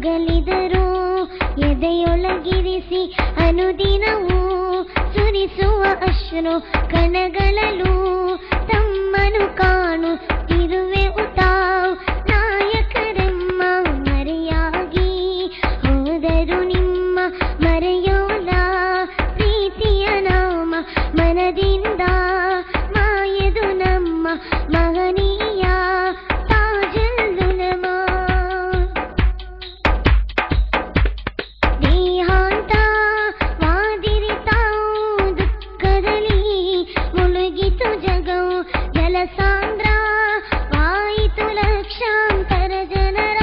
ಅಗಲಿದರು ಎದೆಯೊಳಗಿರಿಸಿ ಅನುದಿನವೂ ಸುರಿಸುವ ಅಶ್ರು ಕಣಗಳಲ್ಲೂ ತಮ್ಮನು ಕಾಣುತ್ತಿರುವೆ ತಾವು ನಾಯಕರೆಮ್ಮ ಮರೆಯಾಗಿ ಹೋದರು ನಿಮ್ಮ ಮರೆಯೋಲ ಪ್ರೀತಿಯ ನಾಮ ಮನದಿಂದ ಮಾಯದು ನಮ್ಮ ಮಹನೀಯ ತಾಜುಲ್ಲುಲಮ ದೇಹಾಂತ ವಾದಿರಿ ತಾವು ದುಃಖದಲ್ಲಿ ಮುಳುಗಿತು ಜಗವು ಜಲಸಾಂದ್ರ ಆಯಿತು ಲಕ್ಷಾಂತರ ಜನರ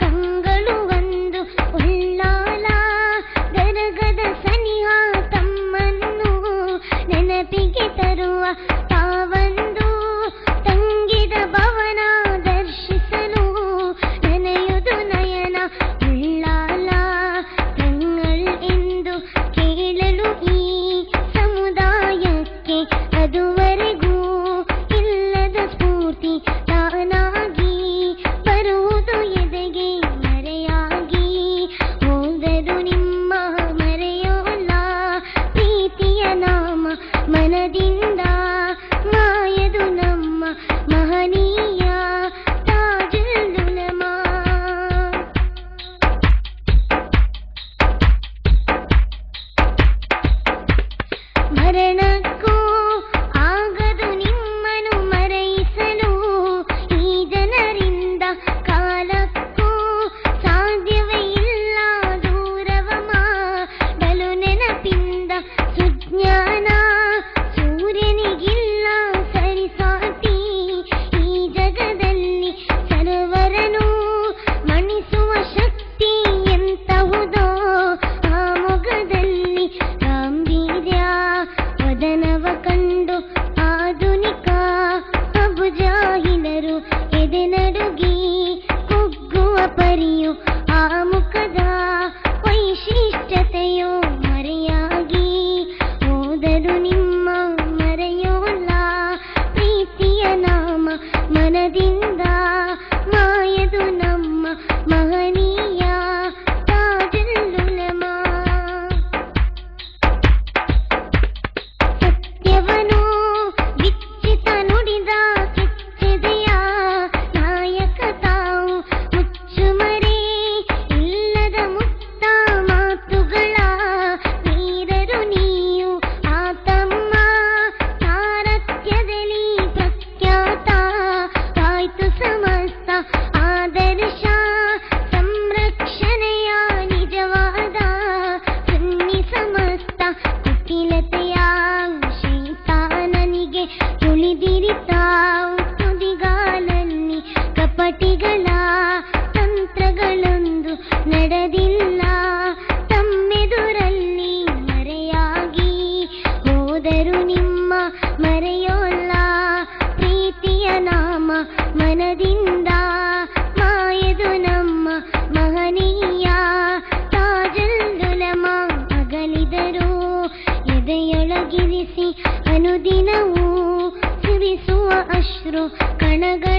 ಕಂಗಳು ಒಂದು ಉಳ್ಳಾಲ ಗರಗದ ಸನಿಹ ತಮ್ಮನ್ನು ನೆನಪಿಗೆ ತರುವ ತಾವಂದು ತಂಗಿದ ಭವನ ದರ್ಶಿಸಲು ನೆನೆಯುವುದು ನಯನ ಉಳ್ಳಾಲ ತಂಗಳ್ ಎಂದು ಕೇಳಲು ಈ ಸಮುದಾಯಕ್ಕೆ ಅದುವರೆಗೂ ಇಲ್ಲದ ಸ್ಫೂರ್ತಿ ತಾನಾಗಿ ಬರುವುದು ಎದೆಗೆ ಮರೆಯಾಗಿ ಹೋದರು ನಿಮ್ಮ ಮರೆಯೋಲ್ಲ ಪ್ರೀತಿಯ ನಾಮ ಮನದಿಂದ ಮಾಯದು ನಮ್ಮ ಮಹನೀಯ ತಾಜುಲ್ಲುಲಮ ಮರಣಕ್ಕೂ ಆಗದು ನಿಮ್ಮನು ಮರೆಯಿಸಲು ಈ ಜನರಿಂದ ಕಾಲಕ್ಕೂ ಸಾಧ್ಯವೇ ಇಲ್ಲ ದೂರವ ಮಾಡಲು ನೆನಪಿಂದ ಸುಜ್ಞಾನ ಸೂರ್ಯನಿಗಿಲ್ಲ ಸರಿಸಾಟಿ ಈ ಜಗದಲ್ಲಿ ಸರ್ವರನು ಮಣಿಸುವ ಶಕ್ತಿ ಎಂತಹುದೋ ಆ ಮೊಗದಲ್ಲಿ ಗಾಂಭೀರ್ಯ ವದನವ ಕಂಡು ಆಧುನಿಕ ಅಬುಜಾಹಿಲರು ಎದೆ ನಡುಗಿ ಕುಗ್ಗುವ ಪರಿಯು ಆ ಮುಖದ ವೈಶಿಷ್ಟ್ಯತೆಯೋ ಮರೆಯಾಗಿ ಹೋದರು ನಿಮ್ಮ ಮರೆಯೋಲ್ಲ ಪ್ರೀತಿಯ ನಾಮ ಮನದಿಂದ ಮಾಯದು ನಮ್ಮ ಮಹನೀಯ ತಾಜುಲ್ಲುಲಮ ಸತ್ಯವನು ವಿಚ್ಚಿತ ನುಡಿದ ಕೆಚ್ಚೆದೆಯ ನಾಯಕ ತಾವು ಮುಚ್ಚುಮರೆ ಇಲ್ಲದ ಮುಕ್ತ ಮಾತುಗಳ ವೀರರು ನೀವು ಆ ತಮ್ಮ ಸಾರಥ್ಯದಲ್ಲಿ ಪ್ರಖ್ಯಾತ ಆಯ್ತು ಸಮಸ್ತ ಆದರ್ಶ ಸಂರಕ್ಷಣೆಯ ನಿಜವಾದ ಸುನ್ನಿ ಸಮಸ್ತ ಕುಟಿಲತೆಯ ಶೈತಾನನಿಗೆ ತುಳಿದಿರಿ ತಾವು ತುದಿಗಾಲಲ್ಲಿ ಕಪಟಿಗಳ ತಂತ್ರಗಳೊಂದು ನಡೆದಿಲ್ಲ ತಮ್ಮೆದುರಲ್ಲಿ ಮರೆಯಾಗಿ ಹೋದರು ನಿಮ್ಮ ಮರೆಯೋಲ್ಲ ಪ್ರೀತಿಯ ನಾಮ ಮನದಿಂದ ಮಾಯದು ನಮ್ಮ ಮಹನೀಯ ತಾಜುಲ್ಲುಲಮ ಅಗಲಿದರು ಎದೆಯೊಳಗಿರಿಸಿ ಅನುದಿನವೂ ಸುರಿಸುವ ಅಶ್ರು ಕಣಗಳ